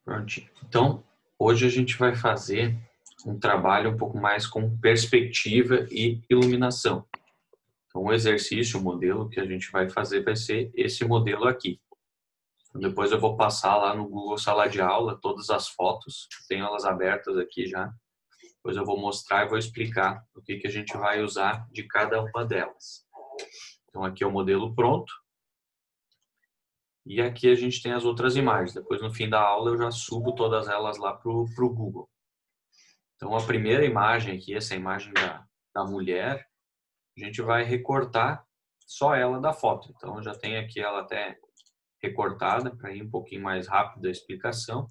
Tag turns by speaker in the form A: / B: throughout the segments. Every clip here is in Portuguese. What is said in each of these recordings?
A: Prontinho. Então, hoje a gente vai fazer um trabalho um pouco mais com perspectiva e iluminação. Então, o exercício, o modelo que a gente vai fazer vai ser esse modelo aqui. Então, depois eu vou passar lá no Google Sala de Aula todas as fotos, tenho elas abertas aqui já. Depois eu vou mostrar e vou explicar o que a gente vai usar de cada uma delas. Então, aqui é o modelo pronto. E aqui a gente tem as outras imagens. Depois, no fim da aula, eu já subo todas elas lá para o Google. Então, a primeira imagem aqui, essa imagem da mulher, a gente vai recortar só ela da foto. Então, eu já tenho aqui ela até recortada, para ir um pouquinho mais rápido a explicação.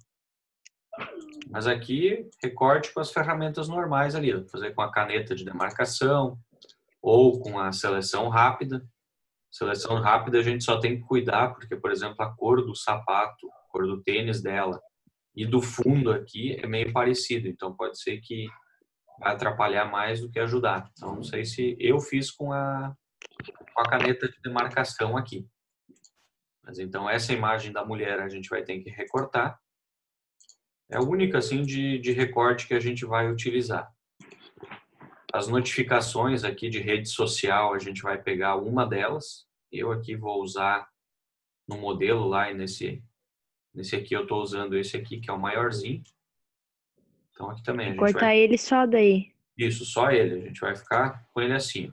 A: Mas aqui, recorte com as ferramentas normais ali. Vou fazer com a caneta de demarcação ou com a seleção rápida. Seleção rápida a gente só tem que cuidar, porque, por exemplo, a cor do sapato, a cor do tênis dela e do fundo aqui é meio parecido. Então, pode ser que vai atrapalhar mais do que ajudar. Então, não sei se eu fiz com a caneta de demarcação aqui. Mas, então, essa imagem da mulher a gente vai ter que recortar. É a única, assim, de recorte que a gente vai utilizar. As notificações aqui de rede social, a gente vai pegar uma delas. Eu aqui vou usar no modelo lá e nesse aqui eu estou usando esse aqui, que é o maiorzinho. Então aqui também a gente
B: cortar
A: vai...
B: ele só daí.
A: Isso, só ele. A gente vai ficar com ele assim.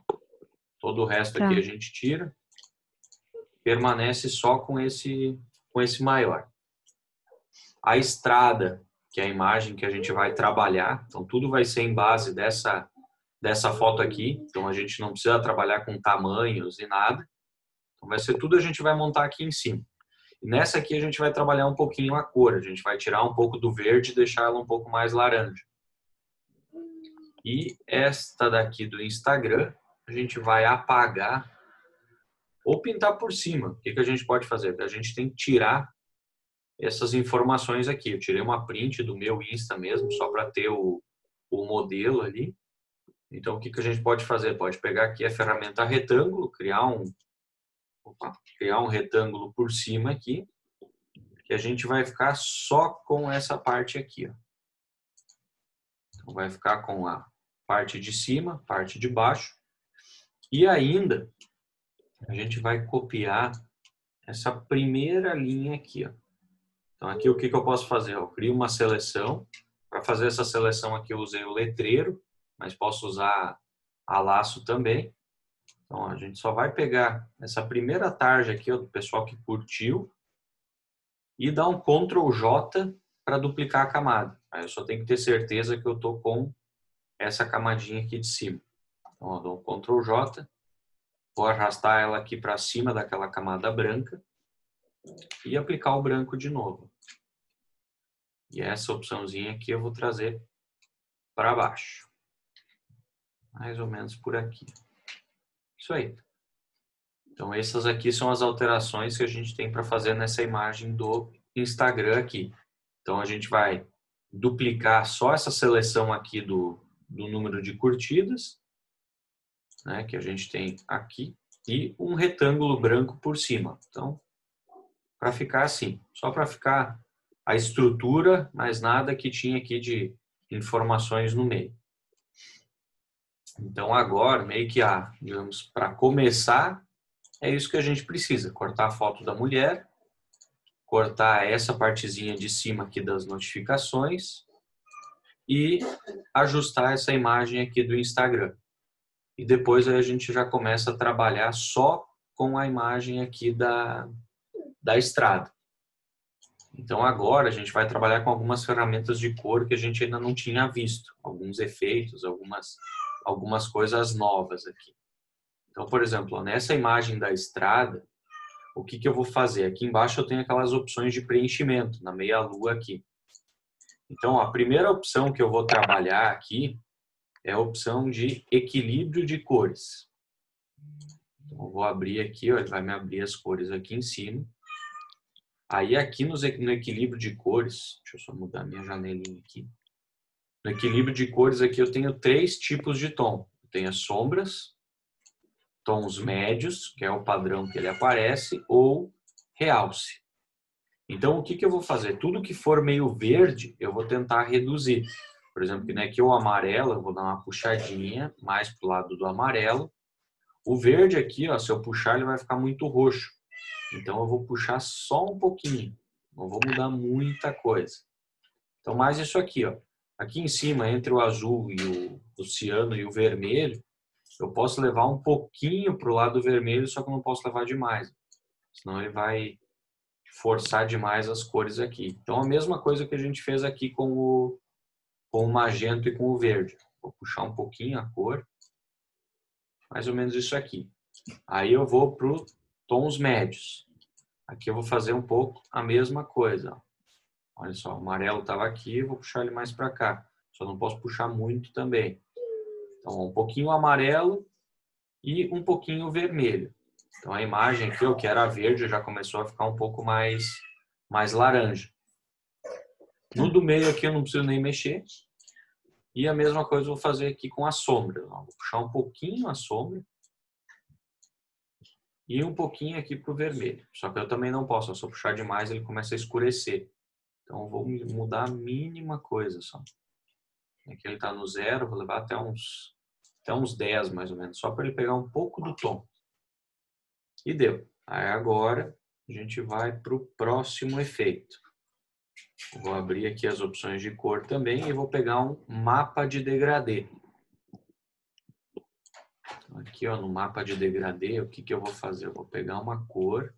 A: Todo o resto aqui a gente tira. Permanece só com esse maior. A estrada, que é a imagem que a gente vai trabalhar. Então tudo vai ser em base dessa foto aqui. Então a gente não precisa trabalhar com tamanhos e nada. Então vai ser tudo, a gente vai montar aqui em cima. E nessa aqui a gente vai trabalhar um pouquinho a cor. A gente vai tirar um pouco do verde e deixar ela um pouco mais laranja. E esta daqui do Instagram, a gente vai apagar ou pintar por cima. O que a gente pode fazer? A gente tem que tirar essas informações aqui. Eu tirei uma print do meu Insta mesmo, só para ter o modelo ali. Então, o que a gente pode fazer? Pode pegar aqui a ferramenta retângulo, criar um retângulo por cima aqui, que a gente vai ficar só com essa parte aqui. Ó. Então, vai ficar com a parte de cima, parte de baixo. E ainda, a gente vai copiar essa primeira linha aqui. Ó. Então, aqui o que eu posso fazer? Eu crio uma seleção. Para fazer essa seleção aqui, eu usei o letreiro, mas posso usar a laço também. Então, a gente só vai pegar essa primeira tarja aqui, ó, do pessoal que curtiu, e dar um Ctrl J para duplicar a camada. Aí eu só tenho que ter certeza que eu estou com essa camadinha aqui de cima. Então, eu dou um Ctrl J, vou arrastar ela aqui para cima daquela camada branca e aplicar o branco de novo. E essa opçãozinha aqui eu vou trazer para baixo. Mais ou menos por aqui. Isso aí. Então, essas aqui são as alterações que a gente tem para fazer nessa imagem do Instagram aqui. Então, a gente vai duplicar só essa seleção aqui do número de curtidas, né, que a gente tem aqui, e um retângulo branco por cima. Então, para ficar assim, só para ficar a estrutura, mas nada que tinha aqui de informações no meio. Então, agora, meio que digamos, para começar, é isso que a gente precisa. Cortar a foto da mulher, cortar essa partezinha de cima aqui das notificações e ajustar essa imagem aqui do Instagram. E depois a gente já começa a trabalhar só com a imagem aqui da estrada. Então agora a gente vai trabalhar com algumas ferramentas de cor que a gente ainda não tinha visto. Alguns efeitos, algumas coisas novas aqui. Então, por exemplo, nessa imagem da estrada, o que eu vou fazer? Aqui embaixo eu tenho aquelas opções de preenchimento, na meia-lua aqui. Então, a primeira opção que eu vou trabalhar aqui é a opção de equilíbrio de cores. Então, eu vou abrir aqui, ó, ele vai me abrir as cores aqui em cima. Aí aqui no equilíbrio de cores, deixa eu só mudar minha janelinha aqui. No equilíbrio de cores aqui eu tenho 3 tipos de tom. Eu tenho as sombras, tons médios, que é o padrão que ele aparece, ou realce. Então, o que que eu vou fazer? Tudo que for meio verde, eu vou tentar reduzir. Por exemplo, que nem aqui o amarelo, eu vou dar uma puxadinha mais pro lado do amarelo. O verde aqui, ó, se eu puxar, ele vai ficar muito roxo. Então, eu vou puxar só um pouquinho. Não vou mudar muita coisa. Então, mais isso aqui, ó. Aqui em cima, entre o azul e o ciano e o vermelho, eu posso levar um pouquinho pro lado vermelho, só que eu não posso levar demais. Senão ele vai forçar demais as cores aqui. Então, a mesma coisa que a gente fez aqui com o magenta e com o verde. Vou puxar um pouquinho a cor. Mais ou menos isso aqui. Aí eu vou para os tons médios. Aqui eu vou fazer um pouco a mesma coisa. Olha só, o amarelo estava aqui, vou puxar ele mais para cá. Só não posso puxar muito também. Então, um pouquinho amarelo e um pouquinho vermelho. Então, a imagem aqui, ó, que era verde, já começou a ficar um pouco mais laranja. No do meio aqui eu não preciso nem mexer. E a mesma coisa eu vou fazer aqui com a sombra. Vou puxar um pouquinho a sombra. E um pouquinho aqui para o vermelho. Só que eu também não posso. Se eu puxar demais, ele começa a escurecer. Então, eu vou mudar a mínima coisa só. Aqui ele está no 0, vou levar até uns 10 mais ou menos. Só para ele pegar um pouco do tom. E deu. Aí agora a gente vai para o próximo efeito. Vou abrir aqui as opções de cor também e vou pegar um mapa de degradê. Aqui, ó, no mapa de degradê, o que que eu vou fazer? Eu vou pegar uma cor,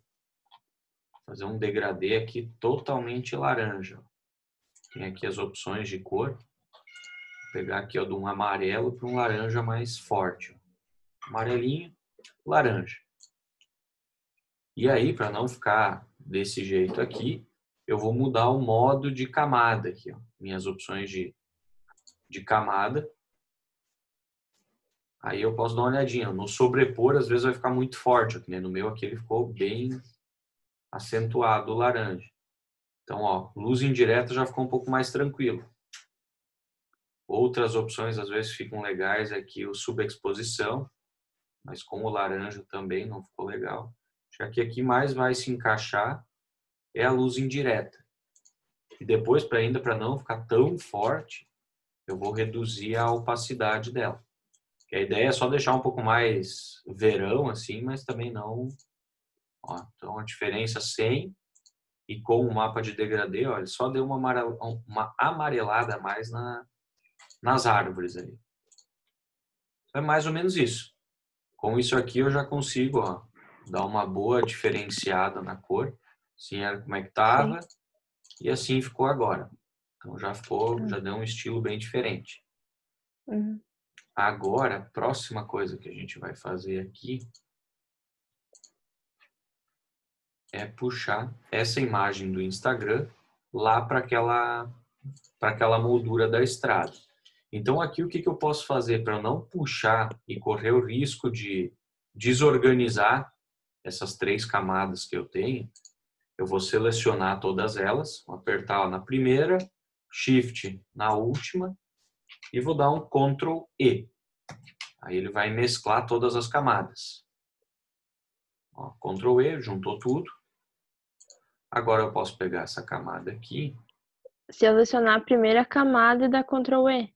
A: fazer um degradê aqui totalmente laranja. Tem aqui as opções de cor. Vou pegar aqui, ó, de um amarelo para um laranja mais forte. Amarelinho, laranja. E aí, para não ficar desse jeito aqui, eu vou mudar o modo de camada aqui, ó. Minhas opções de camada. Aí eu posso dar uma olhadinha. No sobrepor, às vezes vai ficar muito forte. Né? No meu aqui ele ficou bem acentuado o laranja. Então, ó, luz indireta já ficou um pouco mais tranquilo. Outras opções às vezes ficam legais aqui, o subexposição, mas com o laranja também não ficou legal. Já que aqui mais vai se encaixar é a luz indireta. E depois, para não ficar tão forte, eu vou reduzir a opacidade dela. Que a ideia é só deixar um pouco mais verão, assim, mas também não... Ó, então, a diferença 100 e com o mapa de degradê, ó, ele só deu uma amarelada a mais nas árvores ali. Então, é mais ou menos isso. Com isso aqui eu já consigo, ó, dar uma boa diferenciada na cor. Assim era como é que estava e assim ficou agora. Então já ficou, já deu um estilo bem diferente.
B: Uhum.
A: Agora, a próxima coisa que a gente vai fazer aqui é puxar essa imagem do Instagram lá para aquela moldura da estrada. Então aqui o que eu posso fazer para não puxar e correr o risco de desorganizar essas 3 camadas que eu tenho, eu vou selecionar todas elas, vou apertar na primeira, Shift na última e vou dar um Ctrl E. Aí ele vai mesclar todas as camadas. Ó, Ctrl E, juntou tudo. Agora eu posso pegar essa camada aqui.
B: Selecionar a primeira camada e dar Ctrl E.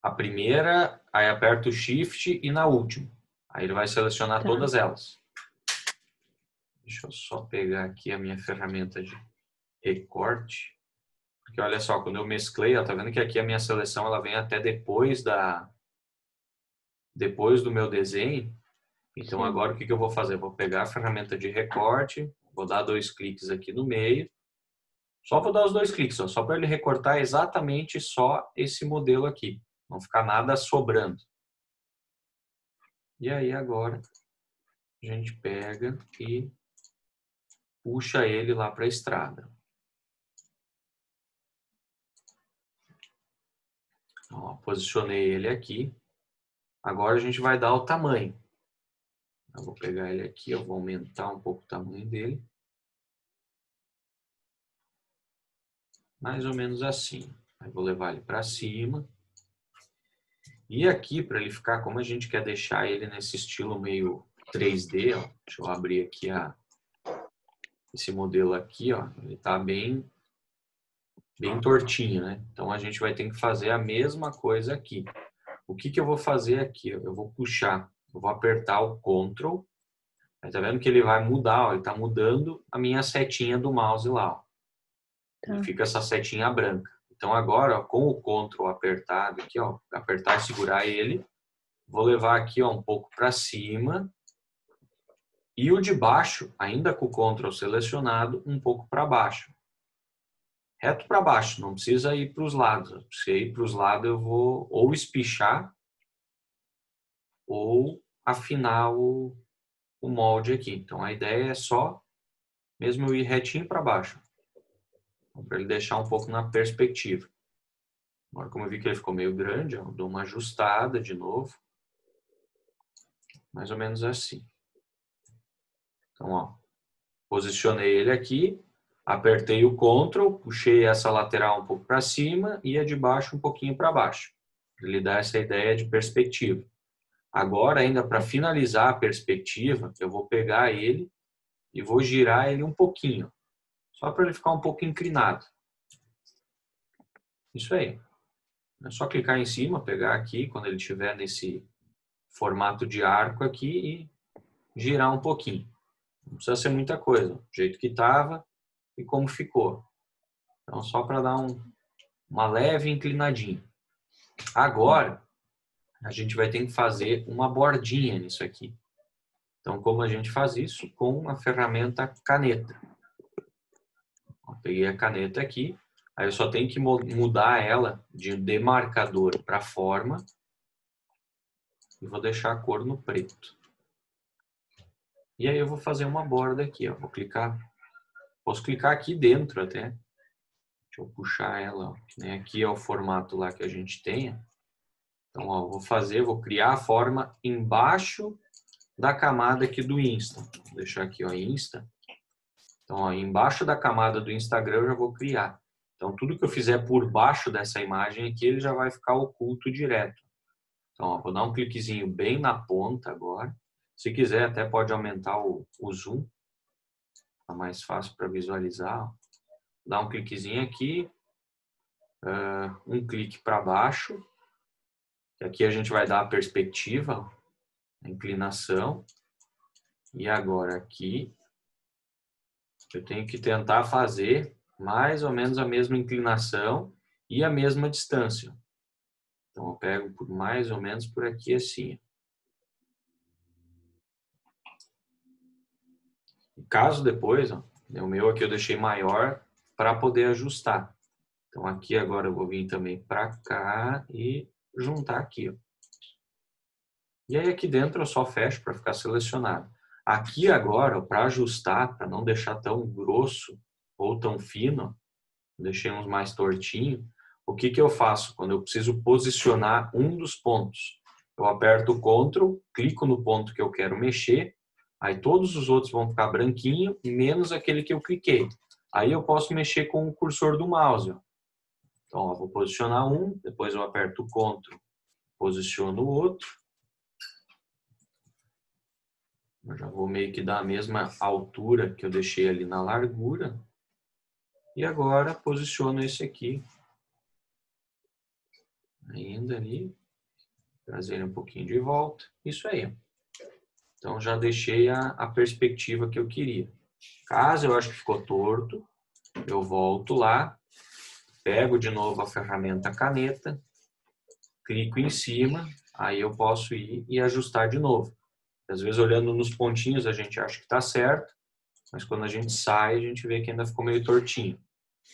A: A primeira, aí aperto o Shift e na última. Aí ele vai selecionar todas elas. Deixa eu só pegar aqui a minha ferramenta de recorte. Porque olha só, quando eu mesclei, ó, tá vendo que aqui a minha seleção ela vem até depois do meu desenho. Então agora o que eu vou fazer? Eu vou pegar a ferramenta de recorte, vou dar 2 cliques aqui no meio. Só vou dar os 2 cliques, ó, só para ele recortar exatamente só esse modelo aqui. Não ficar nada sobrando. E aí agora a gente pega e puxa ele lá para a estrada. Ó, posicionei ele aqui. Agora a gente vai dar o tamanho. Eu vou pegar ele aqui, eu vou aumentar um pouco o tamanho dele. Mais ou menos assim. Aí vou levar ele para cima. E aqui, para ele ficar, como a gente quer deixar ele nesse estilo meio 3D, ó, deixa eu abrir aqui esse modelo aqui, ó, ele está bem tortinho, né? Então a gente vai ter que fazer a mesma coisa aqui. O que eu vou fazer aqui? Eu vou puxar, eu vou apertar o Ctrl. Tá vendo que ele vai mudar, ó, ele está mudando a minha setinha do mouse lá, ó. Ele fica essa setinha branca. Então agora, ó, com o Ctrl apertado aqui, ó, apertar e segurar ele, vou levar aqui, ó, um pouco para cima. E o de baixo, ainda com o Ctrl selecionado, um pouco para baixo. Reto para baixo, não precisa ir para os lados. Se ir para os lados, eu vou ou espichar ou afinar o molde aqui. Então a ideia é só mesmo eu ir retinho para baixo, para ele deixar um pouco na perspectiva. Agora, como eu vi que ele ficou meio grande, eu dou uma ajustada de novo. Mais ou menos assim. Então, ó, posicionei ele aqui, apertei o Ctrl, puxei essa lateral um pouco para cima e a de baixo um pouquinho para baixo. Para ele dar essa ideia de perspectiva. Agora, ainda para finalizar a perspectiva, eu vou pegar ele e vou girar ele um pouquinho. Só para ele ficar um pouco inclinado. Isso aí. É só clicar em cima, pegar aqui, quando ele estiver nesse formato de arco aqui e girar um pouquinho. Não precisa ser muita coisa. Do jeito que estava e como ficou. Então, só para dar uma leve inclinadinha. Agora, a gente vai ter que fazer uma bordinha nisso aqui. Então, como a gente faz isso? Com a ferramenta caneta. Eu peguei a caneta aqui. Aí eu só tenho que mudar ela de demarcador para forma. E vou deixar a cor no preto. E aí eu vou fazer uma borda aqui, ó. Vou clicar. Posso clicar aqui dentro até. Deixa eu puxar ela, ó. Aqui é o formato lá que a gente tenha. Então, ó, vou criar a forma embaixo da camada aqui do Insta. Vou deixar aqui, ó, Insta. Então, ó, embaixo da camada do Instagram eu já vou criar. Então, tudo que eu fizer por baixo dessa imagem aqui, ele já vai ficar oculto direto. Então, ó, vou dar um cliquezinho bem na ponta agora. Se quiser, até pode aumentar o zoom. Tá mais fácil para visualizar. Dá um cliquezinho aqui. Um clique para baixo. Aqui a gente vai dar a perspectiva, a inclinação. E agora aqui, eu tenho que tentar fazer mais ou menos a mesma inclinação e a mesma distância. Então eu pego por mais ou menos por aqui assim. Caso depois, ó, o meu aqui eu deixei maior para poder ajustar. Então aqui agora eu vou vir também para cá e juntar aqui, ó. E aí aqui dentro eu só fecho para ficar selecionado. Aqui agora, para ajustar, para não deixar tão grosso ou tão fino, deixei uns mais tortinho. O que eu faço quando eu preciso posicionar um dos pontos? Eu aperto o Ctrl, clico no ponto que eu quero mexer, aí todos os outros vão ficar branquinho, menos aquele que eu cliquei. Aí eu posso mexer com o cursor do mouse. Então, ó, vou posicionar um, depois eu aperto o Ctrl, posiciono o outro. Eu já vou meio que dar a mesma altura que eu deixei ali na largura. E agora posiciono esse aqui. Ainda ali. Trazer ele um pouquinho de volta. Isso aí. Então já deixei a perspectiva que eu queria. Caso eu acho que ficou torto, eu volto lá. Pego de novo a ferramenta caneta. Clico em cima. Aí eu posso ir e ajustar de novo. Às vezes olhando nos pontinhos a gente acha que está certo. Mas quando a gente sai, a gente vê que ainda ficou meio tortinho.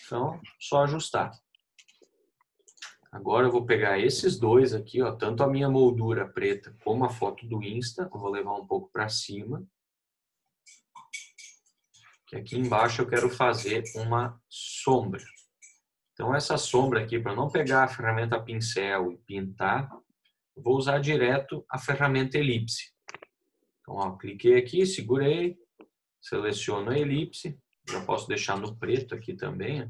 A: Então, só ajustar. Agora eu vou pegar esses dois aqui, ó, tanto a minha moldura preta como a foto do Insta. Eu vou levar um pouco para cima. Que aqui embaixo eu quero fazer uma sombra. Então, essa sombra aqui, para não pegar a ferramenta pincel e pintar, eu vou usar direto a ferramenta elipse. Então, ó, cliquei aqui, segurei, seleciono a elipse. Já posso deixar no preto aqui também, ó.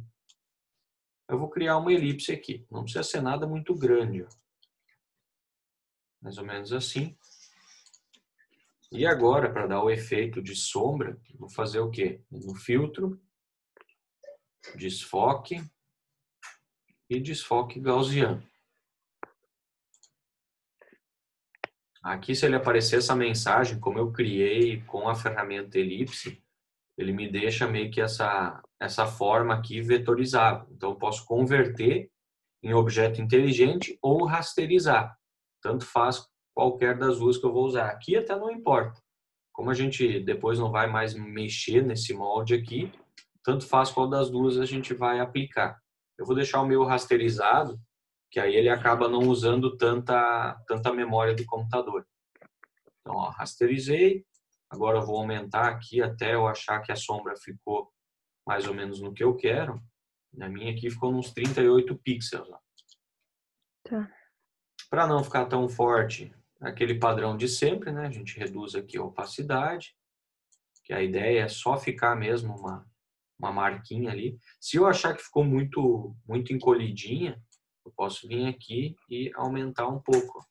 A: Eu vou criar uma elipse aqui. Não precisa ser nada muito grande. Ó. Mais ou menos assim. E agora, para dar o efeito de sombra, vou fazer o quê? No filtro, desfoque e desfoque gaussiano. Aqui, se ele aparecer essa mensagem, como eu criei com a ferramenta elipse, ele me deixa meio que essa forma aqui vetorizável. Então, eu posso converter em objeto inteligente ou rasterizar. Tanto faz qualquer das duas que eu vou usar. Aqui até não importa. Como a gente depois não vai mais mexer nesse molde aqui, tanto faz qual das duas a gente vai aplicar. Eu vou deixar o meu rasterizado, que aí ele acaba não usando tanta memória do computador. Então, ó, rasterizei. Agora eu vou aumentar aqui até eu achar que a sombra ficou mais ou menos no que eu quero. Na minha aqui ficou uns 38 pixels.
B: Tá.
A: Para não ficar tão forte, aquele padrão de sempre, né? A gente reduz aqui a opacidade, que a ideia é só ficar mesmo uma marquinha ali. Se eu achar que ficou muito encolhidinha, eu posso vir aqui e aumentar um pouco,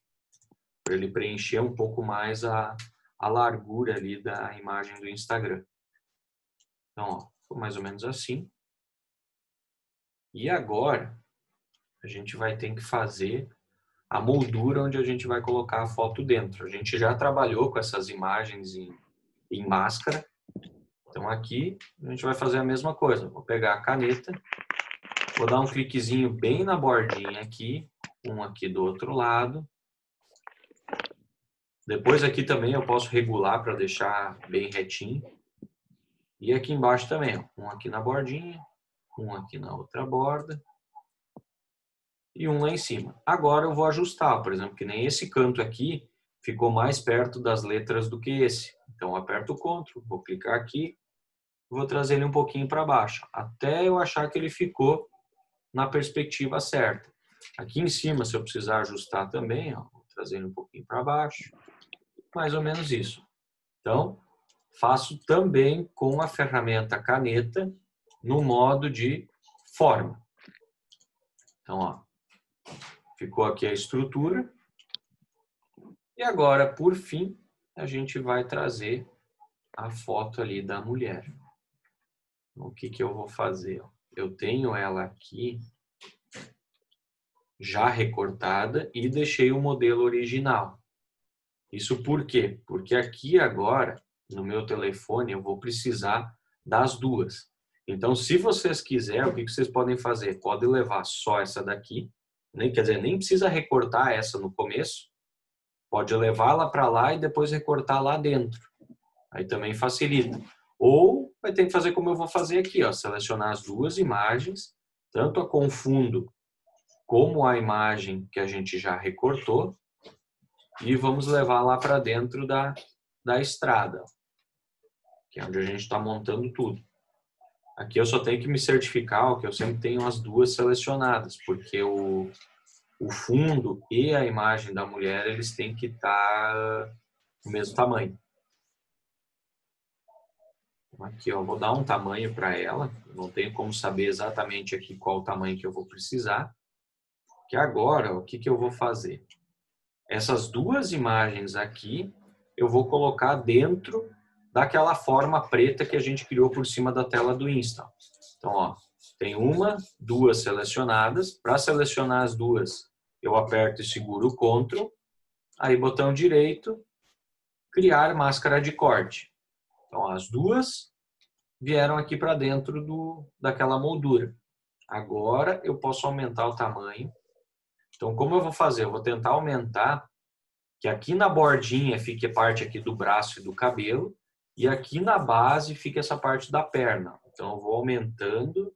A: para ele preencher um pouco mais a largura ali da imagem do Instagram. Então, ó, ficou mais ou menos assim. E agora, a gente vai ter que fazer a moldura onde a gente vai colocar a foto dentro. A gente já trabalhou com essas imagens em máscara. Então, aqui, a gente vai fazer a mesma coisa. Vou pegar a caneta, vou dar um cliquezinho bem na bordinha aqui, um aqui do outro lado. Depois aqui também eu posso regular para deixar bem retinho. E aqui embaixo também, ó, um aqui na bordinha, um aqui na outra borda e um lá em cima. Agora eu vou ajustar, por exemplo, que nem esse canto aqui ficou mais perto das letras do que esse. Então eu aperto o Ctrl, vou clicar aqui, vou trazer ele um pouquinho para baixo, até eu achar que ele ficou na perspectiva certa. Aqui em cima, se eu precisar ajustar também, ó, vou trazer ele um pouquinho para baixo, mais ou menos isso. Então, faço também com a ferramenta caneta no modo de forma. Então, ó, ficou aqui a estrutura. E agora, por fim, a gente vai trazer a foto ali da mulher. O que que eu vou fazer? Eu tenho ela aqui já recortada e deixei o modelo original. Isso por quê? Porque aqui agora, no meu telefone, eu vou precisar das duas. Então, se vocês quiserem, o que vocês podem fazer? Pode levar só essa daqui, quer dizer, nem precisa recortar essa no começo, pode levá-la para lá e depois recortar lá dentro. Aí também facilita. Ou vai ter que fazer como eu vou fazer aqui, ó, selecionar as duas imagens, tanto a com fundo como a imagem que a gente já recortou, e vamos levar lá para dentro da estrada, que é onde a gente está montando tudo. Aqui eu só tenho que me certificar que eu sempre tenho as duas selecionadas, porque o fundo e a imagem da mulher, eles têm que estar do mesmo tamanho. Aqui, ó, vou dar um tamanho para ela. Não tenho como saber exatamente aqui qual o tamanho que eu vou precisar. Que agora, o que que eu vou fazer? Essas duas imagens aqui, eu vou colocar dentro daquela forma preta que a gente criou por cima da tela do Insta. Então, ó, tem duas selecionadas. Para selecionar as duas, eu aperto e seguro o Ctrl. Aí, botão direito, criar máscara de corte. Então, as duas vieram aqui para dentro daquela moldura. Agora, eu posso aumentar o tamanho. Então, como eu vou fazer? Eu vou tentar aumentar que aqui na bordinha fique a parte aqui do braço e do cabelo, e aqui na base fica essa parte da perna. Então, eu vou aumentando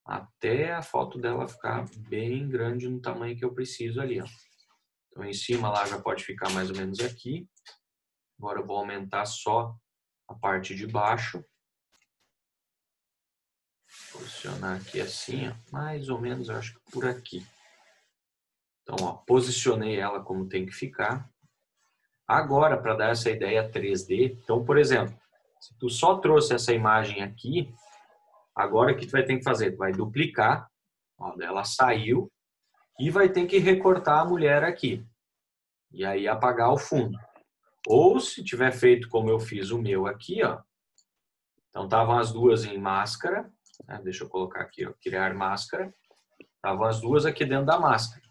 A: até a foto dela ficar bem grande no tamanho que eu preciso ali, ó. Então, em cima lá já pode ficar mais ou menos aqui. Agora eu vou aumentar só a parte de baixo. Posicionar aqui assim, ó, mais ou menos, eu acho que por aqui. Então, ó, posicionei ela como tem que ficar. Agora, para dar essa ideia 3D, então, por exemplo, se tu só trouxe essa imagem aqui, agora o que tu vai ter que fazer? Tu vai duplicar, ó, ela saiu, e vai ter que recortar a mulher aqui. E aí apagar o fundo. Ou se tiver feito como eu fiz o meu aqui, ó. Então estavam as duas em máscara, né? Deixa eu colocar aqui, ó, criar máscara. Estavam as duas aqui dentro da máscara.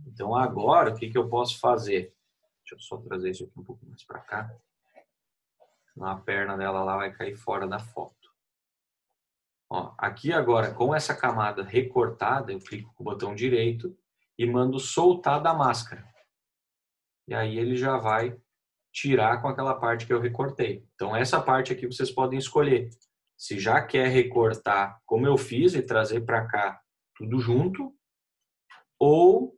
A: Então agora o que eu posso fazer? Deixa eu só trazer isso aqui um pouco mais para cá. Senão a perna dela lá vai cair fora da foto. Ó, aqui agora, com essa camada recortada, eu clico com o botão direito e mando soltar da máscara. E aí ele já vai tirar com aquela parte que eu recortei. Então essa parte aqui vocês podem escolher. Se já quer recortar como eu fiz e trazer para cá tudo junto, ou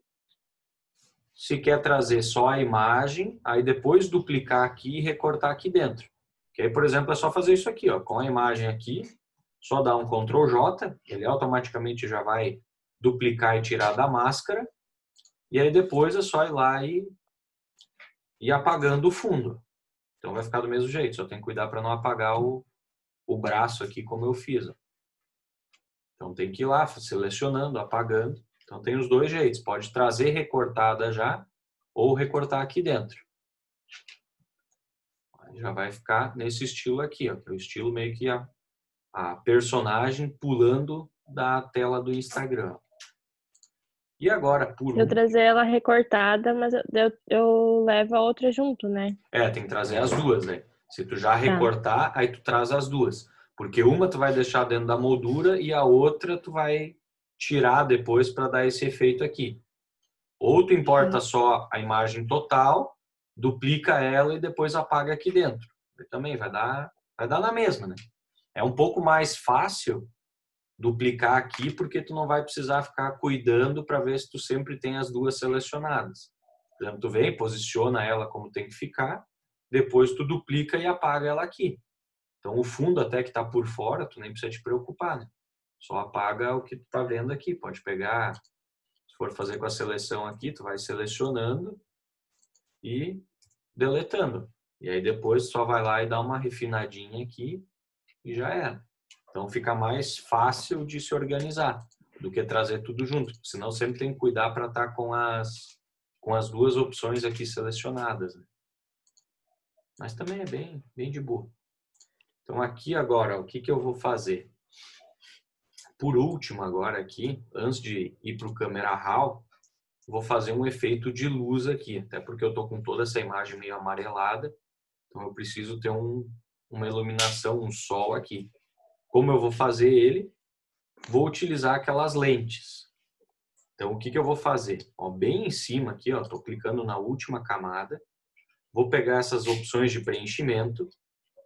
A: se quer trazer só a imagem, aí depois duplicar aqui e recortar aqui dentro. Que aí, por exemplo, é só fazer isso aqui, ó, com a imagem aqui, só dar um Ctrl J, ele automaticamente já vai duplicar e tirar da máscara, e aí depois é só ir lá e ir apagando o fundo. Então vai ficar do mesmo jeito, só tem que cuidar para não apagar o braço aqui como eu fiz. Ó. Então tem que ir lá selecionando, apagando. Então tem os dois jeitos, pode trazer recortada já ou recortar aqui dentro. Aí já vai ficar nesse estilo aqui, ó, que é o estilo meio que a personagem pulando da tela do Instagram. E agora, por
B: Se eu trazer ela recortada, mas eu levo a outra junto, né?
A: tem que trazer as duas, né? Se tu já recortar, aí tu traz as duas. Porque uma tu vai deixar dentro da moldura e a outra tu vai tirar depois para dar esse efeito aqui. Ou tu importa só a imagem total, duplica ela e depois apaga aqui dentro. Também vai dar na mesma, né? É um pouco mais fácil duplicar aqui porque tu não vai precisar ficar cuidando para ver se tu sempre tem as duas selecionadas. Por exemplo, tu vem, posiciona ela como tem que ficar, depois tu duplica e apaga ela aqui. Então o fundo até que está por fora, tu nem precisa te preocupar, né? Só apaga o que tu tá vendo aqui. Pode pegar, se for fazer com a seleção aqui, tu vai selecionando e deletando. E aí depois só vai lá e dá uma refinadinha aqui e já era. Então fica mais fácil de se organizar do que trazer tudo junto. Senão sempre tem que cuidar para estar com as duas opções aqui selecionadas. Né? Mas também é bem de boa. Então aqui agora, o que eu vou fazer? Por último agora aqui, antes de ir para o Camera Raw, vou fazer um efeito de luz aqui. Até porque eu estou com toda essa imagem meio amarelada. Então eu preciso ter uma iluminação, um sol aqui. Como eu vou fazer ele? Vou utilizar aquelas lentes. Então, o que eu vou fazer? Ó, bem em cima aqui, estou clicando na última camada. Vou pegar essas opções de preenchimento.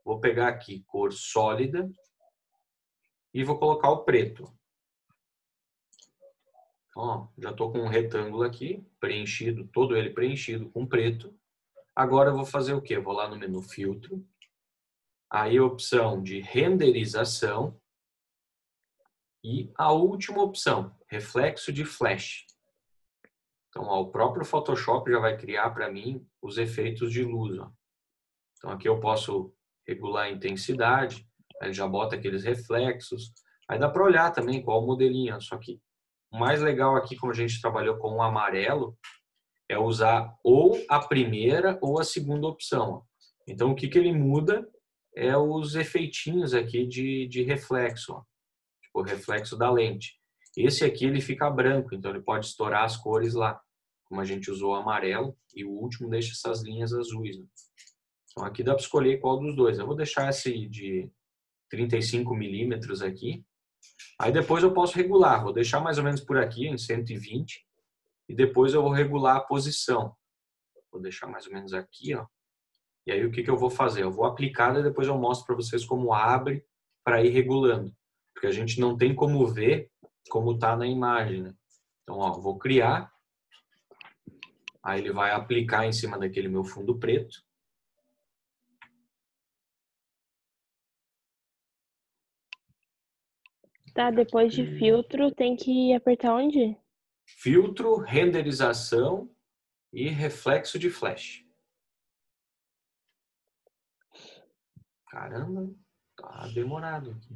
A: Vou pegar aqui cor sólida. E vou colocar o preto. Ó, já estou com um retângulo aqui, preenchido, todo ele preenchido com preto. Agora eu vou fazer o quê? Vou lá no menu filtro. Aí a opção de renderização. E a última opção, reflexo de flash. Então, ó, o próprio Photoshop já vai criar para mim os efeitos de luz. Ó. Então, aqui eu posso regular a intensidade, ele já bota aqueles reflexos. Aí dá para olhar também qual o modelinho. Ó. Só que o mais legal aqui, como a gente trabalhou com o amarelo, é usar ou a primeira ou a segunda opção. Ó. Então, o que ele muda é os efeitinhos aqui de reflexo. Ó. Tipo, o reflexo da lente. Esse aqui ele fica branco, então ele pode estourar as cores lá, como a gente usou o amarelo, e o último deixa essas linhas azuis. Né? Então aqui dá para escolher qual dos dois. Eu vou deixar esse de 35 milímetros aqui. Aí depois eu posso regular, vou deixar mais ou menos por aqui, em 120, e depois eu vou regular a posição. Vou deixar mais ou menos aqui, ó. E aí o que eu vou fazer? Eu vou aplicar e depois eu mostro para vocês como abre para ir regulando. Porque a gente não tem como ver como está na imagem, né? Então, ó, vou criar. Aí ele vai aplicar em cima daquele meu fundo preto.
B: Tá, depois de filtro tem que apertar onde?
A: Filtro, renderização e reflexo de flash. Caramba, tá demorado aqui.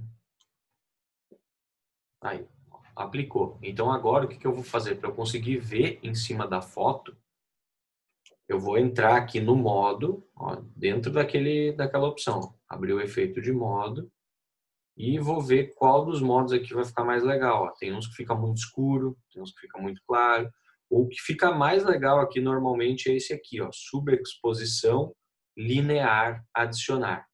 A: Aí, aplicou. Então agora o que eu vou fazer? Para eu conseguir ver em cima da foto, eu vou entrar aqui no modo, ó, dentro daquela opção, abrir o efeito de modo e vou ver qual dos modos aqui vai ficar mais legal. Ó. Tem uns que fica muito escuro, tem uns que fica muito claro. O que fica mais legal aqui normalmente é esse aqui, ó, subexposição linear adicionar.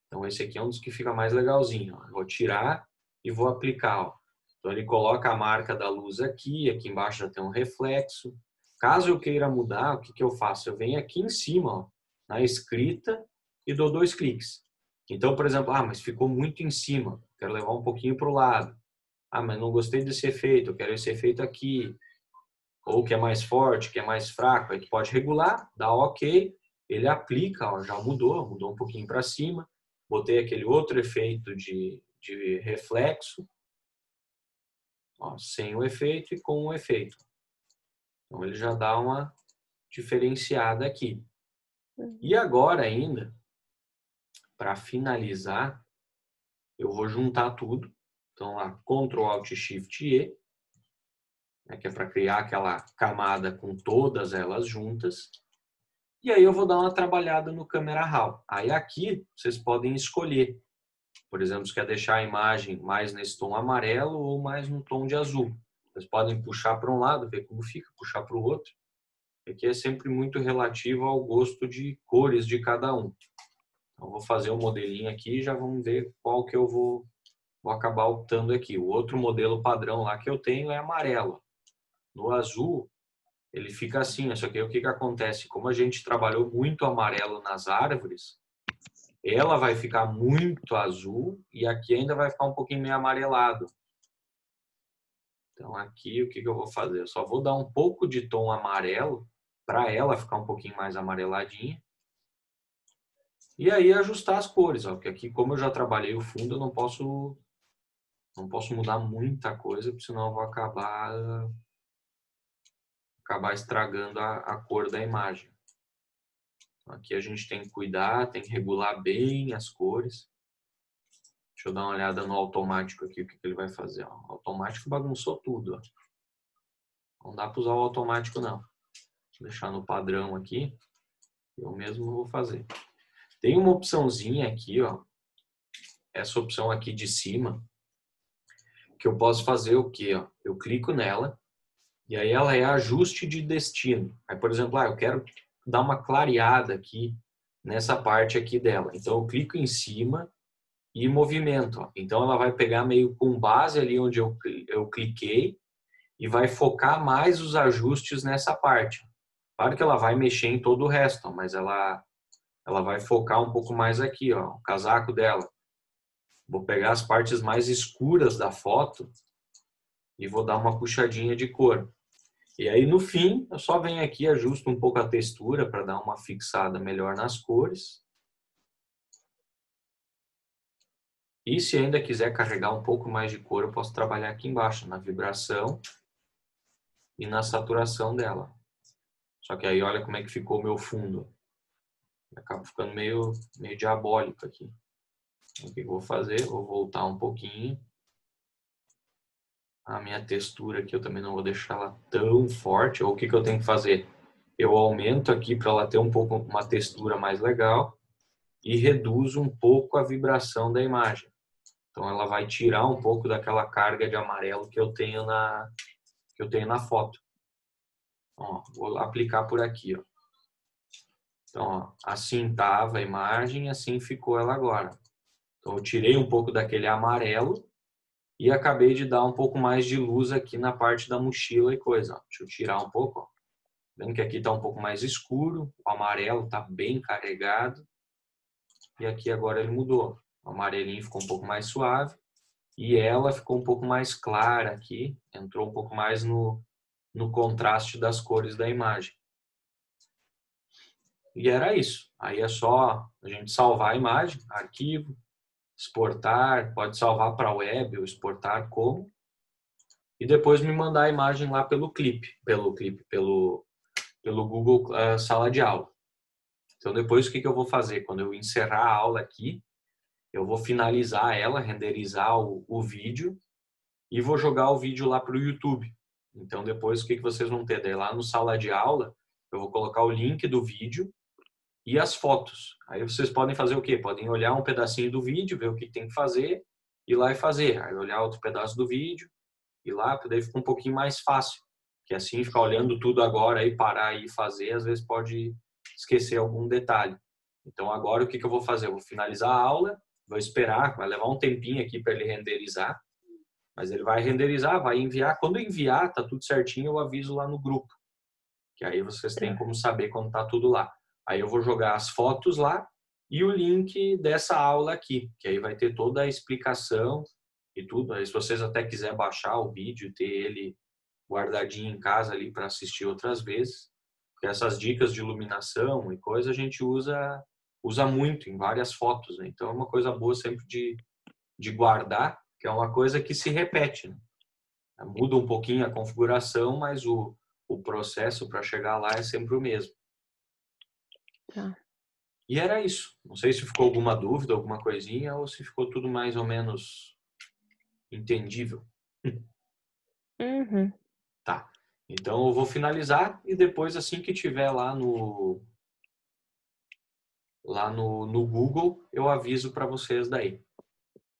A: Então esse aqui é um dos que fica mais legalzinho. Ó. Eu vou tirar e vou aplicar. Ó. Então ele coloca a marca da luz aqui, aqui embaixo já tem um reflexo. Caso eu queira mudar, o que que eu faço? Eu venho aqui em cima, ó, na escrita e dou 2 cliques. Então, por exemplo, mas ficou muito em cima, quero levar um pouquinho para o lado. Mas não gostei desse efeito, eu quero esse efeito aqui. Ou que é mais forte, que é mais fraco, aí tu pode regular, dá OK, ele aplica, ó, já mudou um pouquinho para cima. Botei aquele outro efeito de reflexo, ó, sem o efeito e com o efeito. Então ele já dá uma diferenciada aqui. E agora ainda, para finalizar, eu vou juntar tudo. Então lá, Ctrl Alt Shift E, né, que é para criar aquela camada com todas elas juntas. E aí eu vou dar uma trabalhada no Camera Raw. Aí aqui vocês podem escolher. Por exemplo, se quer deixar a imagem mais nesse tom amarelo ou mais no tom de azul. Vocês podem puxar para um lado, ver como fica, puxar para o outro. Aqui é sempre muito relativo ao gosto de cores de cada um. Então, vou fazer um modelinho aqui e já vamos ver qual que eu vou acabar optando aqui. O outro modelo padrão lá que eu tenho é amarelo. No azul, ele fica assim. Só que aí o que acontece? Como a gente trabalhou muito amarelo nas árvores, ela vai ficar muito azul e aqui ainda vai ficar um pouquinho meio amarelado. Então aqui o que eu vou fazer? Eu só vou dar um pouco de tom amarelo para ela ficar um pouquinho mais amareladinha. E aí ajustar as cores, ó, porque aqui como eu já trabalhei o fundo, eu não posso mudar muita coisa, porque senão eu vou acabar estragando a cor da imagem. Então, aqui a gente tem que cuidar, tem que regular bem as cores. Deixa eu dar uma olhada no automático aqui, o que ele vai fazer. Ó. O automático bagunçou tudo. Ó. Não dá para usar o automático, não. Vou deixar no padrão aqui. Eu mesmo vou fazer. Tem uma opçãozinha aqui, ó. Essa opção aqui de cima, que eu posso fazer o quê? Ó? Eu clico nela e aí ela é ajuste de destino. Aí, por exemplo, eu quero dar uma clareada aqui nessa parte aqui dela. Então, eu clico em cima e movimento. Ó. Então, ela vai pegar meio com base ali onde eu cliquei e vai focar mais os ajustes nessa parte. Claro que ela vai mexer em todo o resto, mas ela vai focar um pouco mais aqui, ó, o casaco dela. Vou pegar as partes mais escuras da foto e vou dar uma puxadinha de cor. E aí, no fim, eu só venho aqui e ajusto um pouco a textura para dar uma fixada melhor nas cores. E se ainda quiser carregar um pouco mais de cor, eu posso trabalhar aqui embaixo, na vibração e na saturação dela. Só que aí, olha como é que ficou o meu fundo. Acaba ficando meio diabólico aqui. Então, o que eu vou fazer? Vou voltar um pouquinho. A minha textura aqui eu também não vou deixar ela tão forte. Ou o que eu tenho que fazer? Eu aumento aqui para ela ter uma textura mais legal e reduzo um pouco a vibração da imagem. Então ela vai tirar um pouco daquela carga de amarelo que eu tenho na foto. Ó, vou aplicar por aqui, ó. Então, ó, assim estava a imagem, assim ficou ela agora. Então eu tirei um pouco daquele amarelo e acabei de dar um pouco mais de luz aqui na parte da mochila e coisa. Ó. Deixa eu tirar um pouco. Ó. Vendo que aqui está um pouco mais escuro, o amarelo está bem carregado. E aqui agora ele mudou. O amarelinho ficou um pouco mais suave. E ela ficou um pouco mais clara aqui. Entrou um pouco mais no contraste das cores da imagem. E era isso. Aí é só a gente salvar a imagem, arquivo, exportar, pode salvar para a web ou exportar como. E depois me mandar a imagem lá pelo Google Sala de Aula. Então depois o que eu vou fazer? Quando eu encerrar a aula aqui, eu vou finalizar ela, renderizar o vídeo e vou jogar o vídeo lá para o YouTube. Então depois o que vocês vão ter? Daí lá no Sala de Aula eu vou colocar o link do vídeo e as fotos. Aí vocês podem fazer o quê? Podem olhar um pedacinho do vídeo, ver o que tem que fazer, ir lá e fazer. Aí olhar outro pedaço do vídeo, ir lá, porque daí fica um pouquinho mais fácil. Que assim, ficar olhando tudo agora e parar e fazer, às vezes pode esquecer algum detalhe. Então agora o que eu vou fazer? Eu vou finalizar a aula, vou esperar, vai levar um tempinho aqui para ele renderizar, mas ele vai renderizar, vai enviar. Quando enviar, tá tudo certinho, eu aviso lá no grupo, que aí vocês têm
B: Tá.
A: como saber quando tá tudo lá. Aí eu vou jogar as fotos lá e o link dessa aula aqui, que aí vai ter toda a explicação e tudo. Aí se vocês até quiser baixar o vídeo, ter ele guardadinho em casa ali para assistir outras vezes. Porque essas dicas de iluminação e coisa a gente usa muito em várias fotos, né? Então é uma coisa boa sempre de guardar, que é uma coisa que se repete, né? Muda um pouquinho a configuração, mas o processo para chegar lá é sempre o mesmo.
B: Tá.
A: E era isso. Não sei se ficou alguma dúvida, alguma coisinha, ou se ficou tudo mais ou menos entendível.
B: Uhum.
A: Tá. Então eu vou finalizar e depois assim que tiver lá no Google, eu aviso para vocês daí.